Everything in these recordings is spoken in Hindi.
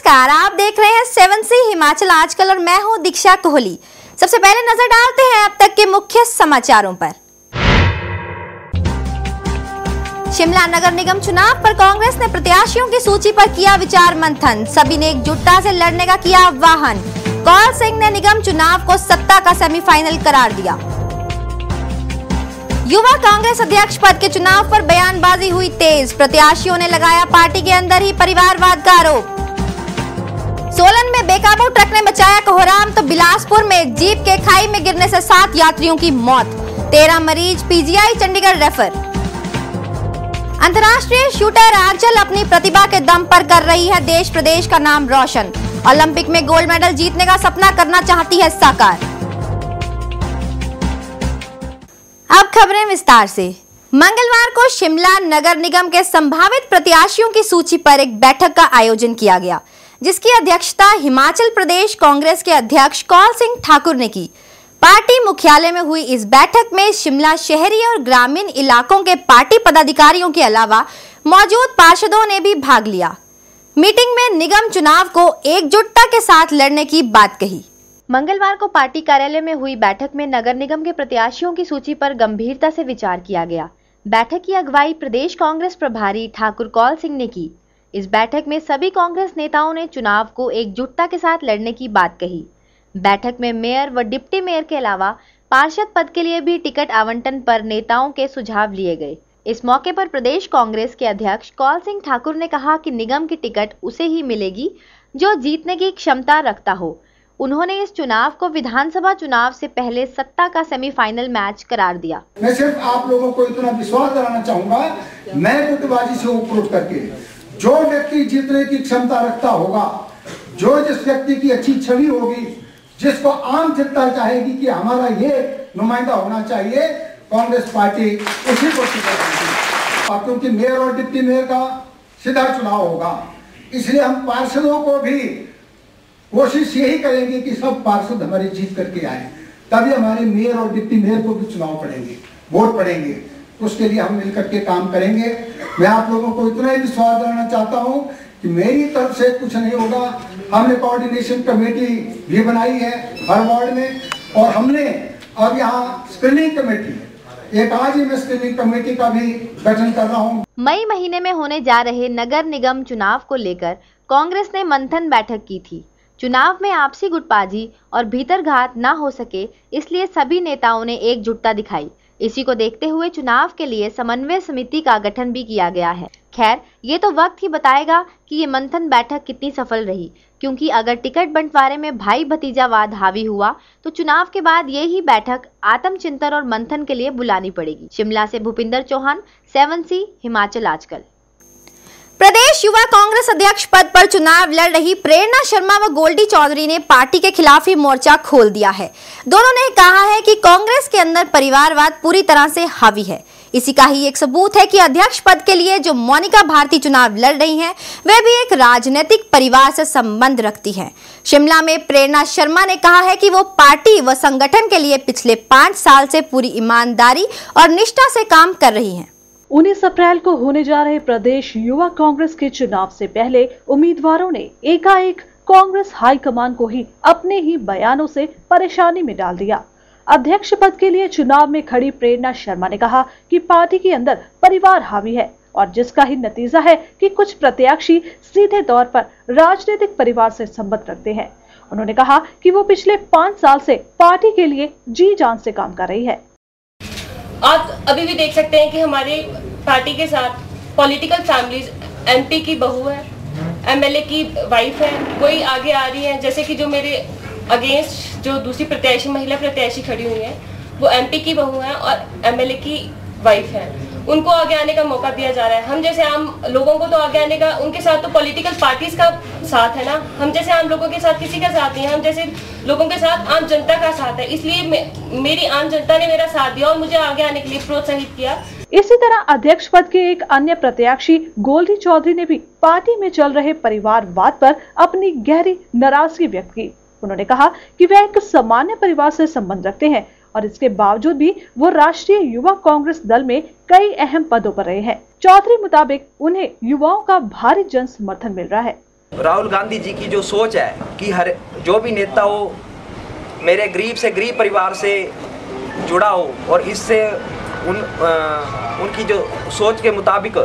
नमस्कार, आप देख रहे हैं 7C हिमाचल आजकल और मैं हूं दीक्षा कोहली। सबसे पहले नजर डालते हैं अब तक के मुख्य समाचारों पर। शिमला नगर निगम चुनाव पर कांग्रेस ने प्रत्याशियों की सूची पर किया विचार मंथन, सभी ने एकजुटता से लड़ने का किया आह्वान। कौल सिंह ने निगम चुनाव को सत्ता का सेमीफाइनल करार दिया। युवा कांग्रेस अध्यक्ष पद के चुनाव पर बयानबाजी हुई तेज, प्रत्याशियों ने लगाया पार्टी के अंदर ही परिवारवाद का आरोप। सोलन में बेकाबू ट्रक ने मचाया कोहराम तो बिलासपुर में जीप के खाई में गिरने से 7 यात्रियों की मौत, 13 मरीज पीजीआई चंडीगढ़ रेफर। अंतर्राष्ट्रीय शूटर आंचल अपनी प्रतिभा के दम पर कर रही है देश प्रदेश का नाम रोशन, ओलंपिक में गोल्ड मेडल जीतने का सपना करना चाहती है साकार। अब खबरें विस्तार से। मंगलवार को शिमला नगर निगम के संभावित प्रत्याशियों की सूची पर एक बैठक का आयोजन किया गया, जिसकी अध्यक्षता हिमाचल प्रदेश कांग्रेस के अध्यक्ष कौल सिंह ठाकुर ने की। पार्टी मुख्यालय में हुई इस बैठक में शिमला शहरी और ग्रामीण इलाकों के पार्टी पदाधिकारियों के अलावा मौजूद पार्षदों ने भी भाग लिया। मीटिंग में निगम चुनाव को एकजुटता के साथ लड़ने की बात कही। मंगलवार को पार्टी कार्यालय में हुई बैठक में नगर निगम के प्रत्याशियों की सूची पर गंभीरता से विचार किया गया। बैठक की अगुवाई प्रदेश कांग्रेस प्रभारी ठाकुर कौल सिंह ने की। इस बैठक में सभी कांग्रेस नेताओं ने चुनाव को एकजुटता के साथ लड़ने की बात कही। बैठक में मेयर व डिप्टी मेयर के अलावा पार्षद पद के लिए भी टिकट आवंटन पर नेताओं के सुझाव लिए गए। इस मौके पर प्रदेश कांग्रेस के अध्यक्ष कौल सिंह ठाकुर ने कहा कि निगम की टिकट उसे ही मिलेगी जो जीतने की क्षमता रखता हो। उन्होंने इस चुनाव को विधानसभा चुनाव से पहले सत्ता का सेमीफाइनल मैच करार दिया। मैं सिर्फ आप लोगों को इतना विश्वास दिलाना चाहूंगा, मैं गुटबाजी से ऊपर उठ करके जो व्यक्ति जीतने की क्षमता रखता होगा, जो जिस व्यक्ति की अच्छी छवि होगी, जिसको आम जनता चाहेगी कि हमारा ये नुमाइंदा होना चाहिए, कांग्रेस पार्टी उसी को टिकट, क्योंकि मेयर और डिप्टी मेयर का सीधा चुनाव होगा, इसलिए हम पार्षदों को भी कोशिश यही करेंगे कि सब पार्षद हमारे जीत करके आए, तभी हमारे मेयर और डिप्टी मेयर को भी चुनाव पड़ेंगे, वोट पड़ेंगे। उसके लिए हम मिलकर के काम करेंगे। मैं आप लोगों को इतना ही विश्वास दिलाना चाहता हूं कि मेरी तरफ से कुछ नहीं होगा। हमने कोऑर्डिनेशन कमेटी भी बनाई है हर वार्ड में, और हमने अब यहाँ स्क्रीनिंग कमेटी, एक आज ही मैं स्क्रीनिंग कमेटी का भी गठन कर रहा हूँ। मई महीने में होने जा रहे नगर निगम चुनाव को लेकर कांग्रेस ने मंथन बैठक की थी। चुनाव में आपसी गुटबाजी और भीतरघात न हो सके, इसलिए सभी नेताओं ने एकजुटता दिखाई। इसी को देखते हुए चुनाव के लिए समन्वय समिति का गठन भी किया गया है। खैर, ये तो वक्त ही बताएगा कि ये मंथन बैठक कितनी सफल रही, क्योंकि अगर टिकट बंटवारे में भाई भतीजावाद हावी हुआ तो चुनाव के बाद ये ही बैठक आत्मचिंतन और मंथन के लिए बुलानी पड़ेगी। शिमला से भूपिंदर चौहान, 7C हिमाचल आजकल। प्रदेश युवा कांग्रेस अध्यक्ष पद पर चुनाव लड़ रही प्रेरणा शर्मा व गोल्डी चौधरी ने पार्टी के खिलाफ ही मोर्चा खोल दिया है। दोनों ने कहा है कि कांग्रेस के अंदर परिवारवाद पूरी तरह से हावी है। इसी का ही एक सबूत है कि अध्यक्ष पद के लिए जो मोनिका भारती चुनाव लड़ रही हैं, वे भी एक राजनीतिक परिवार से संबंध रखती हैं। शिमला में प्रेरणा शर्मा ने कहा है कि वो पार्टी व संगठन के लिए पिछले 5 साल से पूरी ईमानदारी और निष्ठा से काम कर रही हैं। 19 अप्रैल को होने जा रहे प्रदेश युवा कांग्रेस के चुनाव से पहले उम्मीदवारों ने एकाएक कांग्रेस हाईकमान को ही अपने ही बयानों से परेशानी में डाल दिया। अध्यक्ष पद के लिए चुनाव में खड़ी प्रेरणा शर्मा ने कहा कि पार्टी के अंदर परिवार हावी है, और जिसका ही नतीजा है कि कुछ प्रत्याशी सीधे तौर पर राजनीतिक परिवार से संबंध रखते हैं। उन्होंने कहा कि वो पिछले 5 साल से पार्टी के लिए जी जान से काम कर रही है। आप अभी भी देख सकते हैं कि हमारी पार्टी के साथ पॉलिटिकल फैमिलीज, एमपी की बहू है, एमएलए की वाइफ है, कोई आगे आ रही है। जैसे कि जो मेरे अगेंस्ट जो दूसरी प्रत्याशी, महिला प्रत्याशी खड़ी हुई है, वो एमपी की बहू है और एमएलए की वाइफ है। उनको आगे आने का मौका दिया जा रहा है। हम जैसे आम लोगों को तो आगे आने का, उनके साथ तो पॉलिटिकल पार्टीज का साथ है ना, हम जैसे आम लोगों के साथ किसी का साथ नहीं है। हम जैसे लोगों के साथ आम जनता का साथ है, इसलिए मेरी आम जनता ने मेरा साथ दिया और मुझे आगे आने के लिए प्रोत्साहित किया। इसी तरह अध्यक्ष पद के एक अन्य प्रत्याशी गोल्डी चौधरी ने भी पार्टी में चल रहे परिवारवाद पर अपनी गहरी नाराजगी व्यक्त की। उन्होंने कहा कि वे एक सामान्य परिवार से संबंध रखते हैं, और इसके बावजूद भी वो राष्ट्रीय युवा कांग्रेस दल में कई अहम पदों पर रहे हैं। चौधरी मुताबिक उन्हें युवाओं का भारी जन समर्थन मिल रहा है। राहुल गांधी जी की जो सोच है कि हर जो भी नेता हो मेरे गरीब से गरीब परिवार से जुड़ा हो और इससे उनकी जो सोच के मुताबिक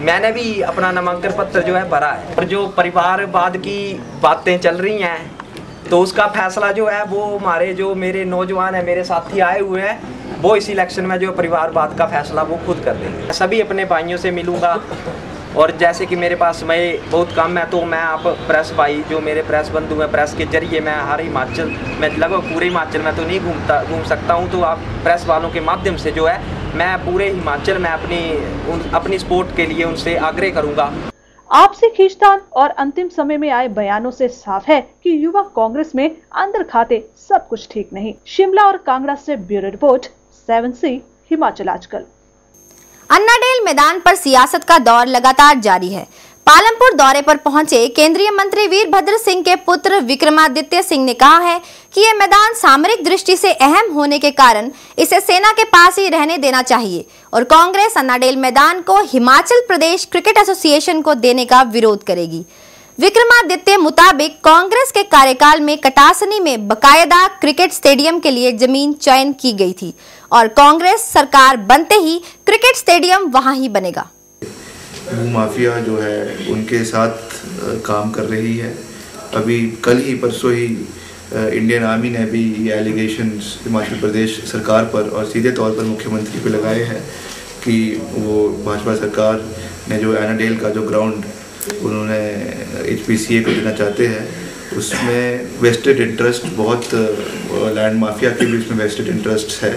मैंने भी अपना नामांकन पत्र जो है भरा है। और जो परिवारवाद की बातें चल रही हैं तो उसका फैसला जो है वो हमारे जो मेरे नौजवान हैं, मेरे साथी आए हुए हैं, वो इस इलेक्शन में जो परिवारवाद का फैसला वो खुद कर देंगे। सभी अपने भाइयों से मिलूँगा और जैसे कि मेरे पास समय बहुत कम है तो मैं आप प्रेस भाई जो मेरे प्रेस बंधु हैं, प्रेस के जरिए मैं हर हिमाचल में लगभग पूरे हिमाचल में तो नहीं घूम सकता हूँ, तो आप प्रेस वालों के माध्यम से जो है मैं पूरे हिमाचल में अपनी सपोर्ट के लिए उनसे आग्रह करूँगा। आपसी खींचतान और अंतिम समय में आए बयानों से साफ है कि युवा कांग्रेस में अंदर खाते सब कुछ ठीक नहीं। शिमला और कांगड़ा से ब्यूरो रिपोर्ट 7C हिमाचल आजकल। अन्नाडेल मैदान पर सियासत का दौर लगातार जारी है। पालमपुर दौरे पर पहुंचे केंद्रीय मंत्री वीरभद्र सिंह के पुत्र विक्रमादित्य सिंह ने कहा है कि यह मैदान सामरिक दृष्टि से अहम होने के कारण इसे सेना के पास ही रहने देना चाहिए और कांग्रेस अन्नाडेल मैदान को हिमाचल प्रदेश क्रिकेट एसोसिएशन को देने का विरोध करेगी। विक्रमादित्य मुताबिक कांग्रेस के कार्यकाल में कटासनी में बकायदा क्रिकेट स्टेडियम के लिए जमीन चयन की गई थी और कांग्रेस सरकार बनते ही क्रिकेट स्टेडियम वहां ही बनेगा। भू माफिया जो है उनके साथ काम कर रही है। अभी कल ही परसों ही इंडियन आर्मी ने भी ये एलिगेशंस हिमाचल प्रदेश सरकार पर और सीधे तौर पर मुख्यमंत्री पे लगाए हैं कि वो भाजपा सरकार ने जो अन्नाडेल का जो ग्राउंड उन्होंने HPCA को देना चाहते हैं उसमें वेस्टेड इंटरेस्ट, बहुत लैंड माफिया के भी उसमें वेस्टेड इंटरेस्ट है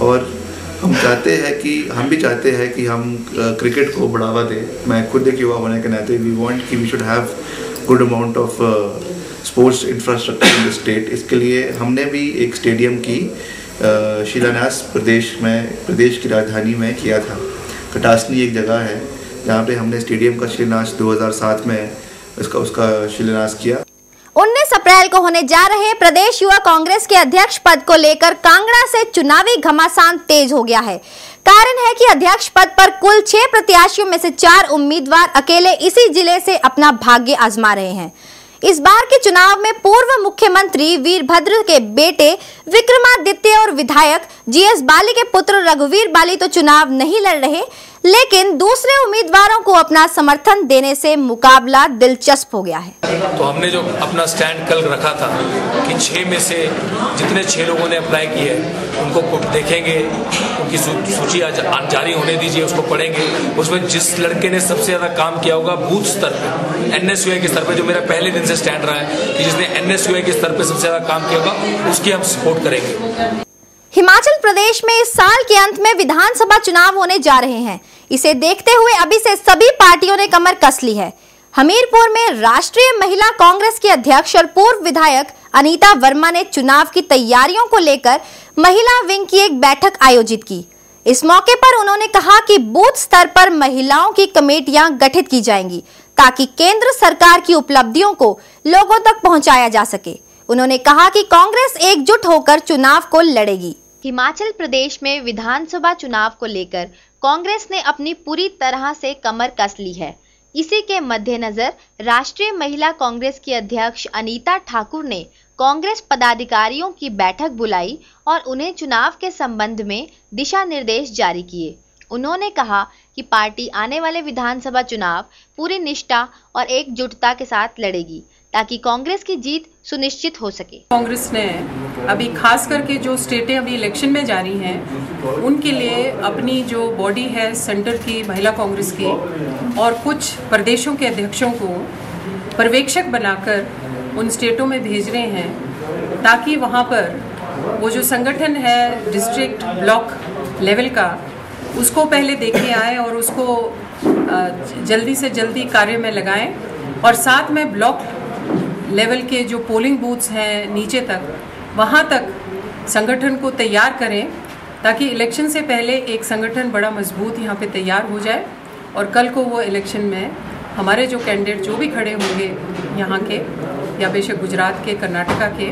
और हम भी चाहते हैं कि हम क्रिकेट को बढ़ावा दें। मैं खुद एक युवा होने के नाते वी वांट कि we should have good amount of sports infrastructure in the state. इसके लिए हमने भी एक स्टेडियम की शिलान्यास प्रदेश की राजधानी में किया था। कटासनी एक जगह है जहाँ पे हमने स्टेडियम का शिलान्यास 2007 में उसका शिलान्यास किया। 19 अप्रैल को होने जा रहे प्रदेश युवा कांग्रेस के अध्यक्ष पद को लेकर कांगड़ा से चुनावी घमासान तेज हो गया है। कारण है कि अध्यक्ष पद पर कुल 6 प्रत्याशियों में से 4 उम्मीदवार अकेले इसी जिले से अपना भाग्य आजमा रहे हैं। इस बार के चुनाव में पूर्व मुख्यमंत्री वीरभद्र के बेटे विक्रमादित्य और विधायक GS बाली के पुत्र रघुवीर बाली तो चुनाव नहीं लड़ रहे, लेकिन दूसरे उम्मीदवारों को अपना समर्थन देने से मुकाबला दिलचस्प हो गया है। तो हमने जो अपना स्टैंड कल रखा था कि 6 में से जितने 6 लोगों ने अप्लाई किए उनको देखेंगे, उनकी सूची जारी होने दीजिए, उसको पढ़ेंगे। उसमें जिस लड़के ने सबसे ज्यादा काम किया होगा बूथ स्तर पे, NSUI के स्तर पे, जो मेरा पहले दिन से स्टैंड रहा है कि जिसने NSUI के स्तर पे सबसे ज्यादा काम किया होगा उसकी हम सपोर्ट करेंगे। हिमाचल प्रदेश में इस साल के अंत में विधानसभा चुनाव होने जा रहे हैं। इसे देखते हुए अभी से सभी पार्टियों ने कमर कस ली है। हमीरपुर में राष्ट्रीय महिला कांग्रेस की अध्यक्ष और पूर्व विधायक अनीता वर्मा ने चुनाव की तैयारियों को लेकर महिला विंग की एक बैठक आयोजित की। इस मौके पर उन्होंने कहा कि बूथ स्तर पर महिलाओं की कमेटियां गठित की जाएंगी ताकि केंद्र सरकार की उपलब्धियों को लोगों तक पहुंचाया जा सके। उन्होंने कहा कि कांग्रेस एकजुट होकर चुनाव को लड़ेगी। हिमाचल प्रदेश में विधानसभा चुनाव को लेकर कांग्रेस ने अपनी पूरी तरह से कमर कस ली है। इसी के मद्देनजर राष्ट्रीय महिला कांग्रेस की अध्यक्ष अनीता ठाकुर ने कांग्रेस पदाधिकारियों की बैठक बुलाई और उन्हें चुनाव के संबंध में दिशा निर्देश जारी किए। उन्होंने कहा कि पार्टी आने वाले विधानसभा चुनाव पूरी निष्ठा और एकजुटता के साथ लड़ेगी ताकि कांग्रेस की जीत सुनिश्चित हो सके। कांग्रेस ने अभी खास करके जो स्टेटें अभी इलेक्शन में जा रही हैं उनके लिए अपनी जो बॉडी है सेंटर की महिला कांग्रेस की और कुछ प्रदेशों के अध्यक्षों को पर्यवेक्षक बनाकर उन स्टेटों में भेज रहे हैं ताकि वहाँ पर वो जो संगठन है डिस्ट्रिक्ट ब्लॉक लेवल का उसको पहले देखे आए और उसको जल्दी से जल्दी कार्य में लगाएं और साथ में ब्लॉक लेवल के जो पोलिंग बूथ्स हैं नीचे तक वहाँ तक संगठन को तैयार करें ताकि इलेक्शन से पहले एक संगठन बड़ा मजबूत यहाँ पे तैयार हो जाए और कल को वो इलेक्शन में हमारे जो कैंडिडेट जो भी खड़े होंगे यहाँ के या बेशक गुजरात के, कर्नाटका के,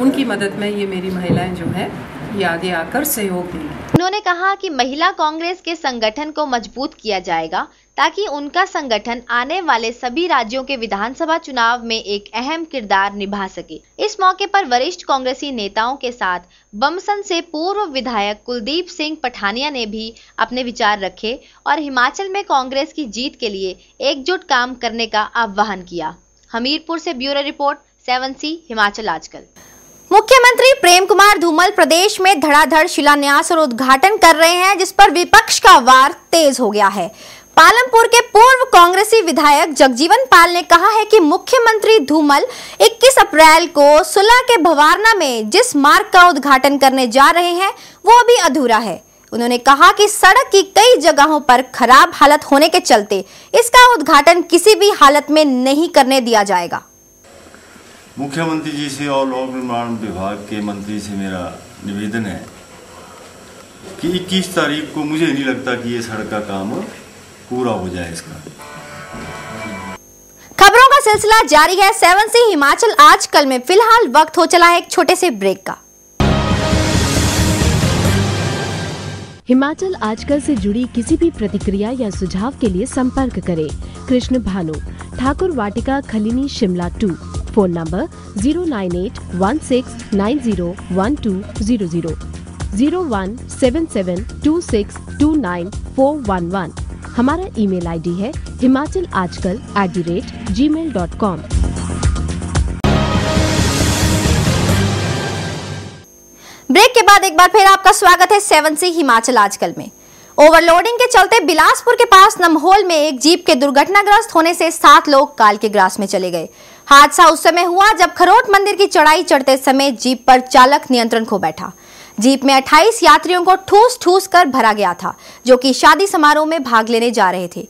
उनकी मदद में ये मेरी महिलाएं जो हैं ये आगे आकर सहयोग देंगी। उन्होंने कहा कि महिला कांग्रेस के संगठन को मजबूत किया जाएगा ताकि उनका संगठन आने वाले सभी राज्यों के विधानसभा चुनाव में एक अहम किरदार निभा सके। इस मौके पर वरिष्ठ कांग्रेसी नेताओं के साथ बमसन से पूर्व विधायक कुलदीप सिंह पठानिया ने भी अपने विचार रखे और हिमाचल में कांग्रेस की जीत के लिए एकजुट काम करने का आह्वान किया। हमीरपुर से ब्यूरो रिपोर्ट 7C हिमाचल आजकल। मुख्यमंत्री प्रेम कुमार धूमल प्रदेश में धड़ाधड़ शिलान्यास और उद्घाटन कर रहे हैं, जिस पर विपक्ष का वार तेज हो गया है। पालमपुर के पूर्व कांग्रेसी विधायक जगजीवन पाल ने कहा है कि मुख्यमंत्री धूमल 21 अप्रैल को सुलह के भवारना में जिस मार्ग का उद्घाटन करने जा रहे हैं वो अभी अधूरा है। उन्होंने कहा कि सड़क की कई जगहों पर खराब हालत होने के चलते इसका उद्घाटन किसी भी हालत में नहीं करने दिया जाएगा। मुख्यमंत्री जी से और लोक निर्माण विभाग के मंत्री से मेरा निवेदन है कि 21 तारीख को मुझे नहीं लगता कि ये सड़क का काम पूरा हो जाए। इसका खबरों का सिलसिला जारी है 7C हिमाचल आजकल में। फिलहाल वक्त हो चला है एक छोटे से ब्रेक का। हिमाचल आजकल से जुड़ी किसी भी प्रतिक्रिया या सुझाव के लिए संपर्क करें कृष्ण भानु, ठाकुर वाटिका, खलीनी, शिमला 2। Phone number 09816901200, 017726294111। हमारा ईमेल आईडी है himachalajkal@gmail.com। ब्रेक के बाद एक बार फिर आपका स्वागत है 7C हिमाचल आजकल में। ओवरलोडिंग के चलते बिलासपुर के पास नमहोल में एक जीप के दुर्घटनाग्रस्त होने से 7 लोग काल के ग्रास में चले गए। हादसा उस समय हुआ जब खरोट मंदिर की चढ़ाई चढ़ते समय जीप पर चालक नियंत्रण खो बैठा। जीप में 28 यात्रियों को ठूस ठूस कर भरा गया था, जो कि शादी समारोह में भाग लेने जा रहे थे।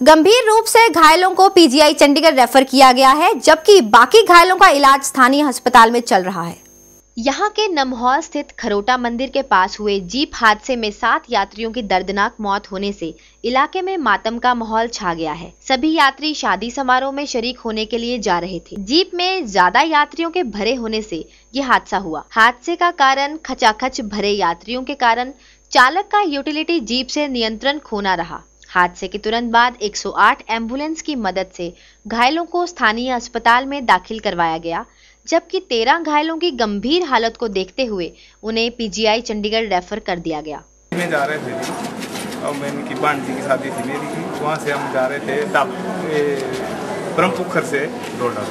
गंभीर रूप से घायलों को पीजीआई चंडीगढ़ रेफर किया गया है, जबकि बाकी घायलों का इलाज स्थानीय अस्पताल में चल रहा है। यहाँ के नमहोल स्थित खरोटा मंदिर के पास हुए जीप हादसे में 7 यात्रियों की दर्दनाक मौत होने से इलाके में मातम का माहौल छा गया है। सभी यात्री शादी समारोह में शरीक होने के लिए जा रहे थे। जीप में ज्यादा यात्रियों के भरे होने से ये हादसा हुआ। हादसे का कारण खचाखच भरे यात्रियों के कारण चालक का यूटिलिटी जीप से नियंत्रण खोना रहा। हादसे के तुरंत बाद 108 एम्बुलेंस की मदद से घायलों को स्थानीय अस्पताल में दाखिल करवाया गया, जबकि 13 घायलों की गंभीर हालत को देखते हुए उन्हें पीजीआई चंडीगढ़ रेफर कर दिया गया। मैं जा रहे थे और मैंने की भांजी की शादी थी मेरी की, वहाँ से हम जा रहे थे ब्रह्मपुखर से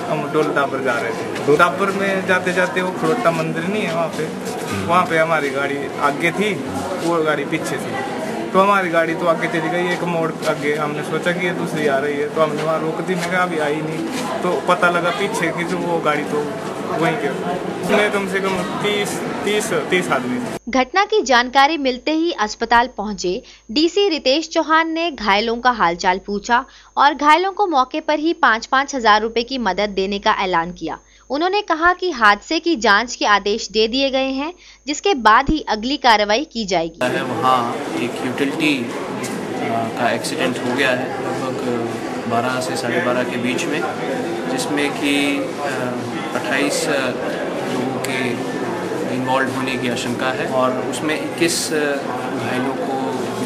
हम डोल डाबर जा रहे थे। डाबर में जाते जाते वो खरोटा मंदिर नहीं है, वहाँ पे हमारी गाड़ी आगे थी, वो गाड़ी पीछे थी। तो हमारी गाड़ी तो आगे चली गई, एक मोड़ आगे। हमने सोचा कि ये दूसरी आ रही है, तो हमने वहाँ रोक दी। मैं कहा अभी आई नहीं, तो पता लगा पीछे की जो वो गाड़ी तो वहीं के कम से कम 30 आदमी। घटना की जानकारी मिलते ही अस्पताल पहुंचे डीसी रितेश चौहान ने घायलों का हालचाल पूछा और घायलों को मौके पर ही 5-5 हजार रुपए की मदद देने का ऐलान किया। उन्होंने कहा कि हादसे की जांच के आदेश दे दिए गए हैं, जिसके बाद ही अगली कार्रवाई की जाएगी। वहाँ एक यूटिलिटी का एक्सीडेंट हो गया है लगभग 12 से 12:30 के बीच में, जिसमें कि 28 लोगों के इन्वॉल्व होने की आशंका है और उसमें 21 घायलों को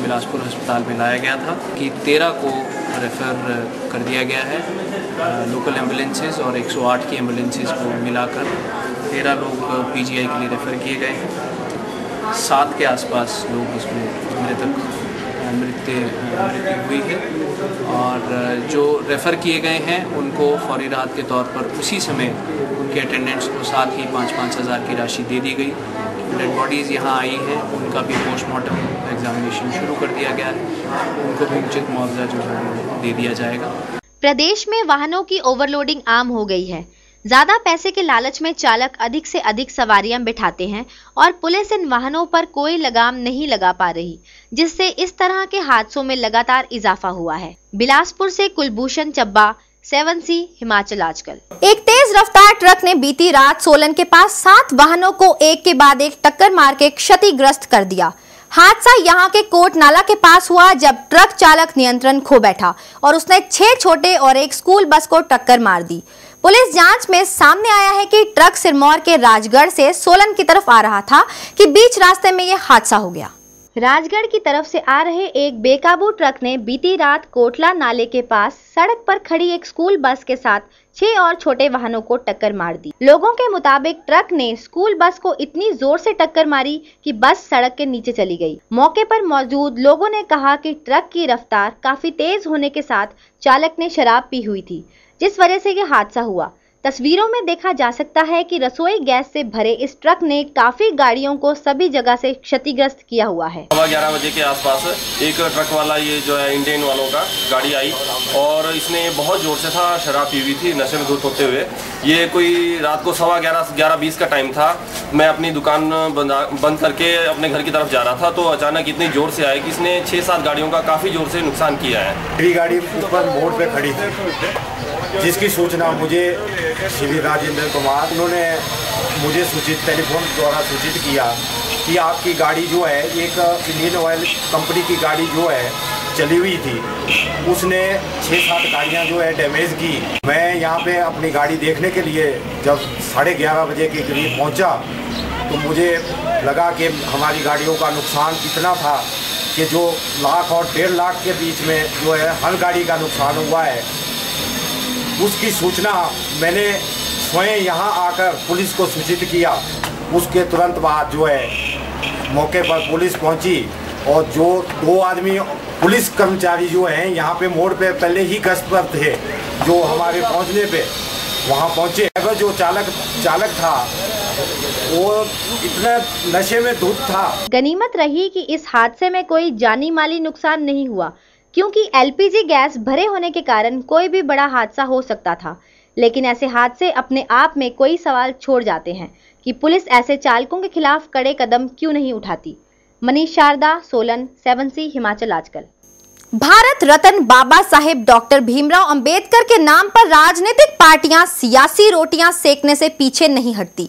बिलासपुर अस्पताल में लाया गया था कि 13 को रेफ़र कर दिया गया है लोकल एम्बुलेंसेस और 108 की एम्बुलेंसेस को मिलाकर 13 लोग पीजीआई के लिए रेफ़र किए गए हैं। 7 के आसपास लोग इसमें मृत्यु हुई है और जो रेफ़र किए गए हैं उनको फौरी राहत के तौर पर उसी समय उनके अटेंडेंट्स को साथ ही 5-5 हज़ार की राशि दे दी गई। डेड बॉडीज़ यहाँ आई हैं, उनका भी पोस्टमार्टम एग्जामिनेशन शुरू कर दिया गया है, उनको भी उचित मुआवजा जो है दे दिया जाएगा। प्रदेश में वाहनों की ओवरलोडिंग आम हो गई है। ज्यादा पैसे के लालच में चालक अधिक से अधिक सवारियां बिठाते हैं और पुलिस इन वाहनों पर कोई लगाम नहीं लगा पा रही, जिससे इस तरह के हादसों में लगातार इजाफा हुआ है। बिलासपुर से कुलभूषण चब्बा, 7C हिमाचल आजकल। एक तेज रफ्तार ट्रक ने बीती रात सोलन के पास 7 वाहनों को एक के बाद एक टक्कर मार के क्षतिग्रस्त कर दिया। हादसा यहां के कोट नाला के पास हुआ जब ट्रक चालक नियंत्रण खो बैठा और उसने 6 छोटे और एक स्कूल बस को टक्कर मार दी। पुलिस जांच में सामने आया है कि ट्रक सिरमौर के राजगढ़ से सोलन की तरफ आ रहा था कि बीच रास्ते में यह हादसा हो गया। राजगढ़ की तरफ से आ रहे एक बेकाबू ट्रक ने बीती रात कोटला नाले के पास सड़क पर खड़ी एक स्कूल बस के साथ 6 और छोटे वाहनों को टक्कर मार दी। लोगों के मुताबिक ट्रक ने स्कूल बस को इतनी जोर से टक्कर मारी कि बस सड़क के नीचे चली गई। मौके पर मौजूद लोगों ने कहा कि ट्रक की रफ्तार काफी तेज होने के साथ चालक ने शराब पी हुई थी, जिस वजह से यह हादसा हुआ। तस्वीरों में देखा जा सकता है कि रसोई गैस से भरे इस ट्रक ने काफी गाड़ियों को सभी जगह से क्षतिग्रस्त किया हुआ है। 11:15 बजे के आसपास एक ट्रक वाला ये जो है इंडियन वालों का गाड़ी आई और इसने बहुत जोर से था शराब पी हुई थी, नशे में धुत होते हुए। ये कोई रात को 11:15 का टाइम था। मैं अपनी दुकान बंद करके अपने घर की तरफ जा रहा था तो अचानक इतनी जोर से आया कि इसने 6-7 गाड़ियों का काफी जोर से नुकसान किया है। मेरी गाड़ी ऊपर मोड़ पे खड़ी थी, जिसकी सूचना मुझे श्री राजेंद्र कुमार उन्होंने मुझे टेलीफोन द्वारा सूचित किया कि आपकी गाड़ी जो है एक इंडियन ऑयल कंपनी की गाड़ी जो है चली हुई थी, उसने 6-7 गाड़ियां जो है डैमेज की। मैं यहाँ पे अपनी गाड़ी देखने के लिए जब 11:30 बजे के करीब पहुँचा तो मुझे लगा कि हमारी गाड़ियों का नुकसान इतना था कि जो लाख और 1.5 लाख के बीच में जो है हर गाड़ी का नुकसान हुआ है। उसकी सूचना मैंने स्वयं यहाँ आकर पुलिस को सूचित किया। उसके तुरंत बाद जो है मौके पर पुलिस पहुँची और जो 2 आदमी पुलिस कर्मचारी जो हैं यहाँ पे मोड़ पे पहले ही गश्त पर थे, जो हमारे पहुँचने पे वहाँ पहुँचे। अगर जो चालक था वो इतना नशे में धुत था। गनीमत रही कि इस हादसे में कोई जानी माली नुकसान नहीं हुआ, क्योंकि एलपीजी गैस भरे होने के कारण कोई भी बड़ा हादसा हो सकता था। लेकिन ऐसे हादसे अपने आप में कोई सवाल छोड़ जाते हैं कि पुलिस ऐसे चालकों के खिलाफ कड़े कदम क्यों नहीं उठाती। मनीष शारदा, सोलन, 7C हिमाचल आजकल। भारत रत्न बाबा साहेब डॉक्टर भीमराव अंबेडकर के नाम पर राजनीतिक पार्टियां सियासी रोटियां सेकने से पीछे नहीं हटती।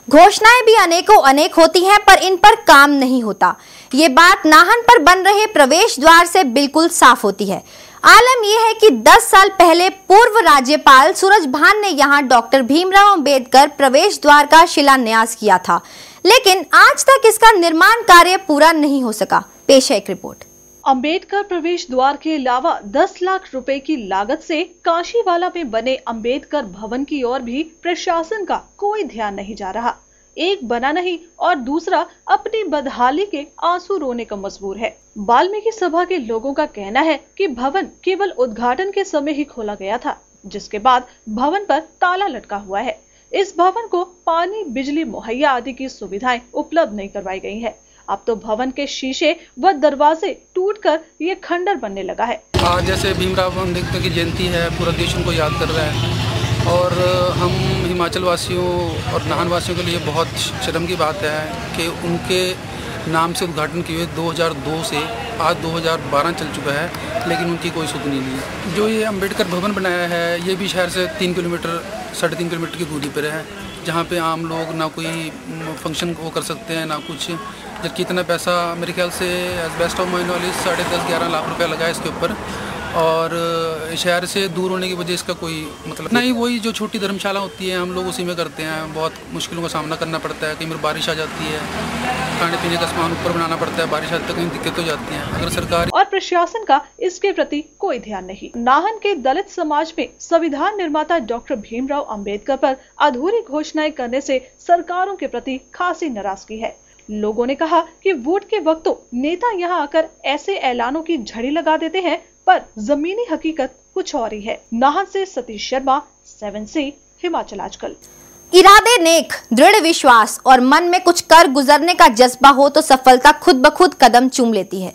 घोषणाएं भी अनेक होती हैं, पर इन पर काम नहीं होता। ये बात नाहन पर बन रहे प्रवेश द्वार से बिल्कुल साफ होती है। आलम यह है कि 10 साल पहले पूर्व राज्यपाल सूरजभान ने यहां डॉक्टर भीमराव अंबेडकर प्रवेश द्वार का शिलान्यास किया था, लेकिन आज तक इसका निर्माण कार्य पूरा नहीं हो सका। पेश है एक रिपोर्ट। अंबेडकर प्रवेश द्वार के अलावा 10 लाख रुपए की लागत से काशीवाला में बने अंबेडकर भवन की ओर भी प्रशासन का कोई ध्यान नहीं जा रहा। एक बना नहीं और दूसरा अपनी बदहाली के आंसू रोने का मजबूर है। वाल्मीकि सभा के लोगों का कहना है कि भवन केवल उद्घाटन के समय ही खोला गया था, जिसके बाद भवन पर ताला लटका हुआ है। इस भवन को पानी, बिजली मुहैया आदि की सुविधाएं उपलब्ध नहीं करवाई गई है। अब तो भवन के शीशे व दरवाजे टूटकर ये खंडर बनने लगा है। आज जैसे भीमराव अंबेडकर की जयंती है, पूरा देश उनको याद कर रहा है और हम हिमाचल वासियों और नाहन वासियों के लिए बहुत शर्म की बात है कि उनके नाम से उद्घाटन किए हुए 2002 से आज 2012 चल चुका है, लेकिन उनकी कोई सुधनी नहीं। जो ये अंबेडकर भवन बनाया है ये भी शहर से 3 किलोमीटर 3.5 किलोमीटर की दूरी पर है, जहाँ पे आम लोग ना कोई फंक्शन वो कर सकते हैं ना कुछ। जबकि इतना पैसा मेरे ख्याल से as best of my knowledge 10.5-11 lakh रुपया लगा है इसके ऊपर, और शहर से दूर होने की वजह इसका कोई मतलब नहीं। वही जो छोटी धर्मशाला होती है हम लोग उसी में करते हैं। बहुत मुश्किलों का सामना करना पड़ता है, कई बार बारिश आ जाती है, खाने पीने का सामान ऊपर बनाना पड़ता है, बारिश आती है, कहीं दिक्कत हो जाती है। अगर सरकार और प्रशासन का इसके प्रति कोई ध्यान नहीं। नाहन के दलित समाज में संविधान निर्माता डॉक्टर भीमराव अंबेडकर पर अधूरी घोषणाएं करने से सरकारों के प्रति खासी नाराजगी है। लोगों ने कहा कि वोट के वक्त तो नेता यहाँ आकर ऐसे ऐलानों की झड़ी लगा देते हैं, पर जमीनी हकीकत कुछ और ही है। नाहन से सतीश शर्मा, 7C हिमाचल आजकल। इरादे नेक, दृढ़ विश्वास और मन में कुछ कर गुजरने का जज्बा हो तो सफलता खुद ब खुद कदम चूम लेती है।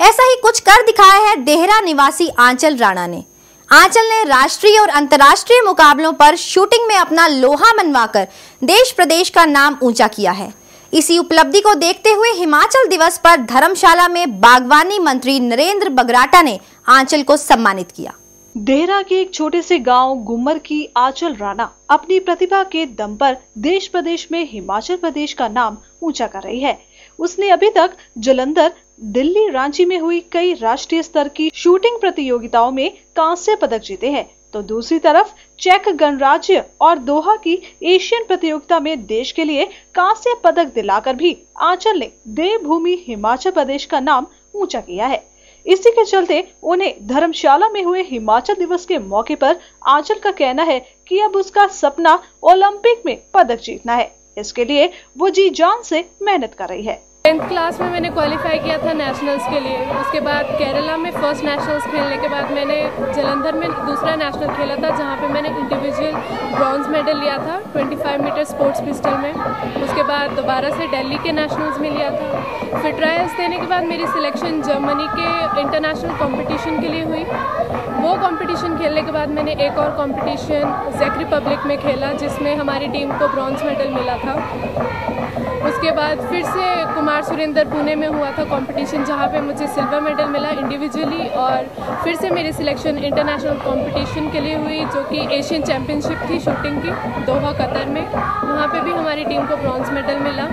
ऐसा ही कुछ कर दिखाया है देहरा निवासी आंचल राणा ने। आंचल ने राष्ट्रीय और अंतर्राष्ट्रीय मुकाबलों पर शूटिंग में अपना लोहा मनवाकर देश प्रदेश का नाम ऊंचा किया है। इसी उपलब्धि को देखते हुए हिमाचल दिवस पर धर्मशाला में बागवानी मंत्री नरेंद्र बगराटा ने आंचल को सम्मानित किया। देहरा के एक छोटे से गांव गुम्मर की आंचल राणा अपनी प्रतिभा के दम पर देश प्रदेश में हिमाचल प्रदेश का नाम ऊंचा कर रही है। उसने अभी तक जालंधर, दिल्ली, रांची में हुई कई राष्ट्रीय स्तर की शूटिंग प्रतियोगिताओं में कांस्य पदक जीते हैं, तो दूसरी तरफ चेक गणराज्य और दोहा की एशियन प्रतियोगिता में देश के लिए कांस्य पदक दिलाकर भी आंचल ने देवभूमि हिमाचल प्रदेश का नाम ऊंचा किया है। इसी के चलते उन्हें धर्मशाला में हुए हिमाचल दिवस के मौके पर आंचल का कहना है कि अब उसका सपना ओलंपिक में पदक जीतना है। इसके लिए वो जी जान से मेहनत कर रही है। 10th क्लास में मैंने क्वालिफाई किया था नेशनल्स के लिए। उसके बाद केरला में फर्स्ट नेशनल्स खेलने के बाद मैंने जलंधर में दूसरा नेशनल खेला था, जहाँ पे मैंने इंडिविजुअल ब्रॉन्ज मेडल लिया था 25 मीटर स्पोर्ट्स पिस्टल में। उसके बाद दोबारा से दिल्ली के नेशनल्स में लिया था। फिर ट्रायल्स देने के बाद मेरी सिलेक्शन जर्मनी के इंटरनेशनल कॉम्पिटिशन के लिए हुई। वो कॉम्पिटिशन खेलने के बाद मैंने एक और कॉम्पिटिशन चेक रिपब्लिक में खेला, जिसमें हमारी टीम को ब्रॉन्ज मेडल मिला था। उसके बाद फिर से कुमार सुरेंद्र पुणे में हुआ था कंपटीशन, जहाँ पे मुझे सिल्वर मेडल मिला इंडिविजुअली। और फिर से मेरी सिलेक्शन इंटरनेशनल कंपटीशन के लिए हुई, जो कि एशियन चैंपियनशिप थी शूटिंग की, दोहा कतर में। वहाँ पे भी हमारी टीम को ब्रॉन्ज मेडल मिला।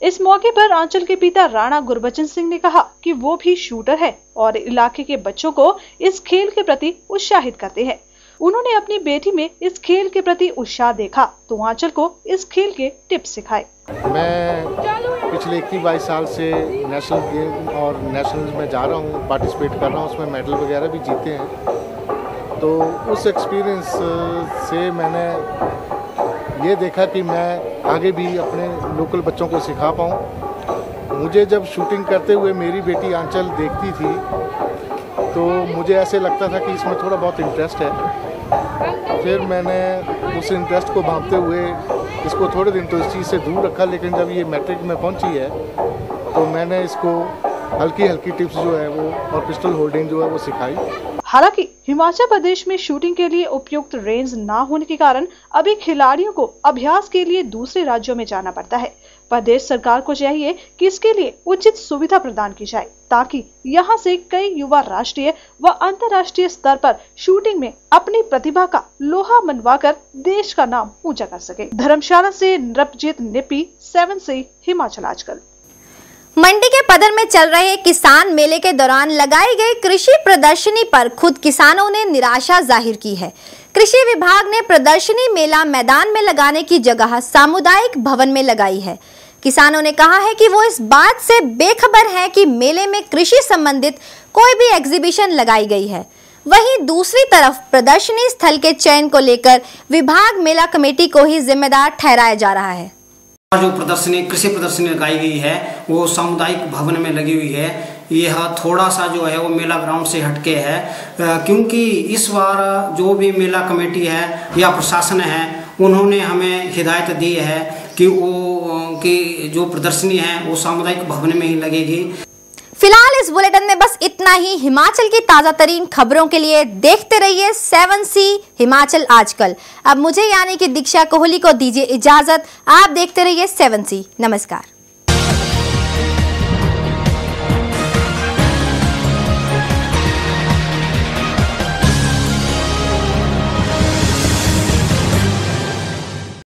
इस मौके पर आंचल के पिता राणा गुरबचन सिंह ने कहा कि वो भी शूटर है और इलाके के बच्चों को इस खेल के प्रति उत्साहित करते हैं। उन्होंने अपनी बेटी में इस खेल के प्रति उत्साह देखा तो आंचल को इस खेल के टिप्स सिखाए। मैं पिछले 21-22 साल से नेशनल गेम और नेशनल में जा रहा हूँ, पार्टिसिपेट कर रहा हूँ, उसमें मेडल वगैरह भी जीते हैं। तो उस एक्सपीरियंस से मैंने ये देखा कि मैं आगे भी अपने लोकल बच्चों को सिखा पाऊँ। मुझे जब शूटिंग करते हुए मेरी बेटी आंचल देखती थी तो मुझे ऐसे लगता था कि इसमें थोड़ा बहुत इंटरेस्ट है। फिर मैंने उस इंटरेस्ट को भांपते हुए इसको थोड़े दिन तो इस चीज़ से दूर रखा, लेकिन जब ये मैट्रिक में पहुंची है तो मैंने इसको हल्की हल्की टिप्स जो है वो और पिस्टल होल्डिंग जो है वो सिखाई। हालांकि हिमाचल प्रदेश में शूटिंग के लिए उपयुक्त रेंज ना होने के कारण अभी खिलाड़ियों को अभ्यास के लिए दूसरे राज्यों में जाना पड़ता है। प्रदेश सरकार को चाहिए कि इसके लिए उचित सुविधा प्रदान की जाए, ताकि यहां से कई युवा राष्ट्रीय व अंतर्राष्ट्रीय स्तर पर शूटिंग में अपनी प्रतिभा का लोहा मनवाकर देश का नाम ऊंचा कर सके। धर्मशाला से नृपजीत निपी, 7C हिमाचल आजकल। मंडी के पदर में चल रहे किसान मेले के दौरान लगाई गई कृषि प्रदर्शनी पर खुद किसानों ने निराशा जाहिर की है। कृषि विभाग ने प्रदर्शनी मेला मैदान में लगाने की जगह सामुदायिक भवन में लगाई है। किसानों ने कहा है कि वो इस बात से बेखबर हैं कि मेले में कृषि संबंधित कोई भी एग्जीबिशन लगाई गई है। वहीं दूसरी तरफ प्रदर्शनी स्थल के चयन को लेकर विभाग मेला कमेटी को ही जिम्मेदार ठहराया जा रहा है। जो प्रदर्शनी कृषि प्रदर्शनी लगाई गई है वो सामुदायिक भवन में लगी हुई है। यह थोड़ा सा जो है वो मेला ग्राउंड से हटके है, क्योंकि इस बार जो भी मेला कमेटी है या प्रशासन है उन्होंने हमें हिदायत दी है कि जो प्रदर्शनी है वो सामुदायिक भवन में ही लगेगी। फिलहाल इस बुलेटिन में बस इतना ही। हिमाचल की ताजा तरीन खबरों के लिए देखते रहिए 7C हिमाचल आजकल। अब मुझे यानी कि दीक्षा कोहली को दीजिए इजाजत। आप देखते रहिए 7C। नमस्कार।